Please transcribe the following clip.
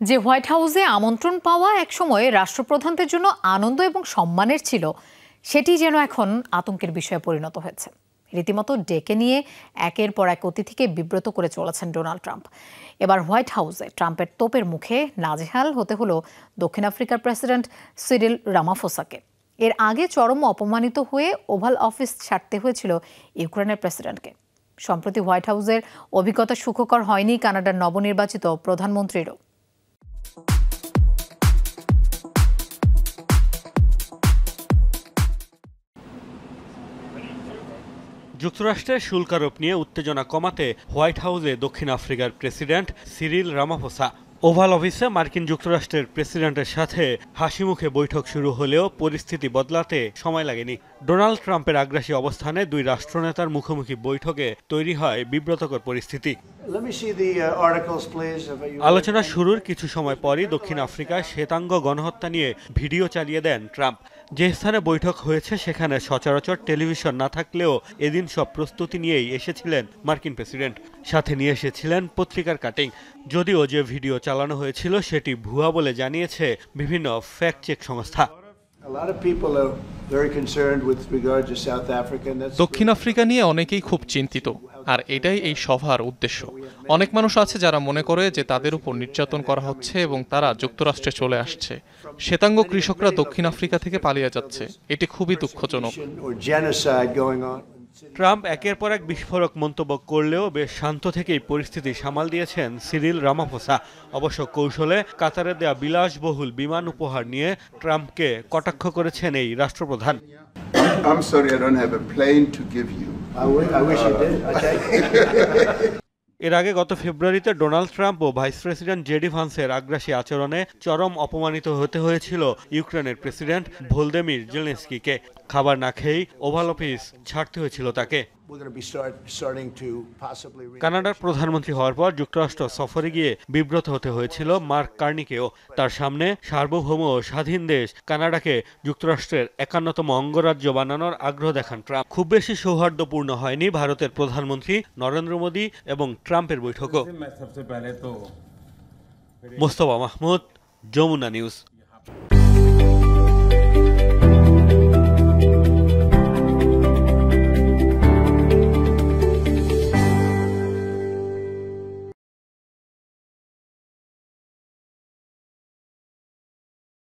যে হোয়াইট হাউসে আমন্ত্রণ পাওয়া একসময় রাষ্ট্রপ্রধানদের জন্য আনন্দ এবং সম্মানের ছিল, সেটি যেন এখন আতঙ্কের বিষয়ে পরিণত হয়েছে। রীতিমতো ডেকে নিয়ে একের পর এক অতিথিকে বিব্রত করে চলেছেন ডোনাল্ড ট্রাম্প। এবার হোয়াইট হাউসে ট্রাম্পের তোপের মুখে নাজেহাল হতে হলো দক্ষিণ আফ্রিকার প্রেসিডেন্ট সিরিল রামাফোসাকে। এর আগে চরম অপমানিত হয়ে ওভাল অফিস ছাড়তে হয়েছিল ইউক্রেনের প্রেসিডেন্টকে। সম্প্রতি হোয়াইট হাউসের অভিজ্ঞতা সুখকর হয়নি কানাডার নবনির্বাচিত প্রধানমন্ত্রীরও। যুক্তরাষ্ট্রের শুল্ক আরোপ নিয়ে উত্তেজনা কমাতে হোয়াইট হাউসে দক্ষিণ আফ্রিকার প্রেসিডেন্ট সিরিল রামাফোসা। ওভাল অফিসে মার্কিন যুক্তরাষ্ট্রের প্রেসিডেন্টের সাথে হাসিমুখে বৈঠক শুরু হলেও পরিস্থিতি বদলাতে সময় লাগেনি। ডোনাল্ড ট্রাম্পের আগ্রাসী অবস্থানে দুই রাষ্ট্রনেতার মুখোমুখি বৈঠকে তৈরি হয় বিব্রতকর পরিস্থিতি। আলোচনা শুরুর কিছু সময় পরই দক্ষিণ আফ্রিকায় শ্বেতাঙ্গ গণহত্যা নিয়ে ভিডিও চালিয়ে দেন ট্রাম্প। যে স্থানে বৈঠক হয়েছে সেখানে সচরাচর টেলিভিশন না থাকলেও এদিন সব প্রস্তুতি নিয়েই এসেছিলেন মার্কিন প্রেসিডেন্ট। সাথে নিয়ে এসেছিলেন পত্রিকার কাটিং। যদিও যে ভিডিও চালানো হয়েছিল সেটি ভুয়া বলে জানিয়েছে বিভিন্ন ফ্যাক্ট চেক সংস্থা। দক্ষিণ আফ্রিকা নিয়ে অনেকেই খুব চিন্তিত, আর এটাই এই সভার উদ্দেশ্য। অনেক মানুষ আছে যারা মনে করে যে তাদের উপর নির্যাতন করা হচ্ছে এবং তারা যুক্তরাষ্ট্রে চলে আসছে। শ্বেতাঙ্গ কৃষকরা দক্ষিণ আফ্রিকা থেকে পালিয়ে যাচ্ছে। এটি খুবই দুঃখজনক। ট্রাম্প একের পর এক বিস্ফোরক মন্তব্য করলেও বেশ শান্ত থেকেই পরিস্থিতি সামাল দিয়েছেন সিরিল রামাফোসা। অবশ্য কৌশলে কাতারে দেয়া বিলাসবহুল বিমান উপহার নিয়ে ট্রাম্পকে কটাক্ষ করেছেন এই রাষ্ট্রপ্রধান। এর আগে গত ফেব্রুয়ারিতে ডোনাল্ড ট্রাম্প ও ভাইস প্রেসিডেন্ট জেডি ভান্সের আগ্রাসী আচরণে চরম অপমানিত হতে হয়েছিল ইউক্রেনের প্রেসিডেন্ট ভলোদিমির জেলেনস্কিকে। খাবার না খেয়েই ওভাল অফিস ছাড়তে হয়েছিল তাকে। কানাডার প্রধানমন্ত্রী হওয়ার পর যুক্তরাষ্ট্র সফরে গিয়ে বিব্রত হতে হয়েছিল মার্ক কার্নিকেও। তার সামনে সার্বভৌম ও স্বাধীন দেশ কানাডাকে যুক্তরাষ্ট্রের 51তম অঙ্গরাজ্য বানানোর আগ্রহ দেখান ট্রাম্প। খুব বেশি সৌহার্দ্যপূর্ণ হয়নি ভারতের প্রধানমন্ত্রী নরেন্দ্র মোদী এবং ট্রাম্পের বৈঠকও। মোস্তফা মাহমুদ, যমুনা নিউজ।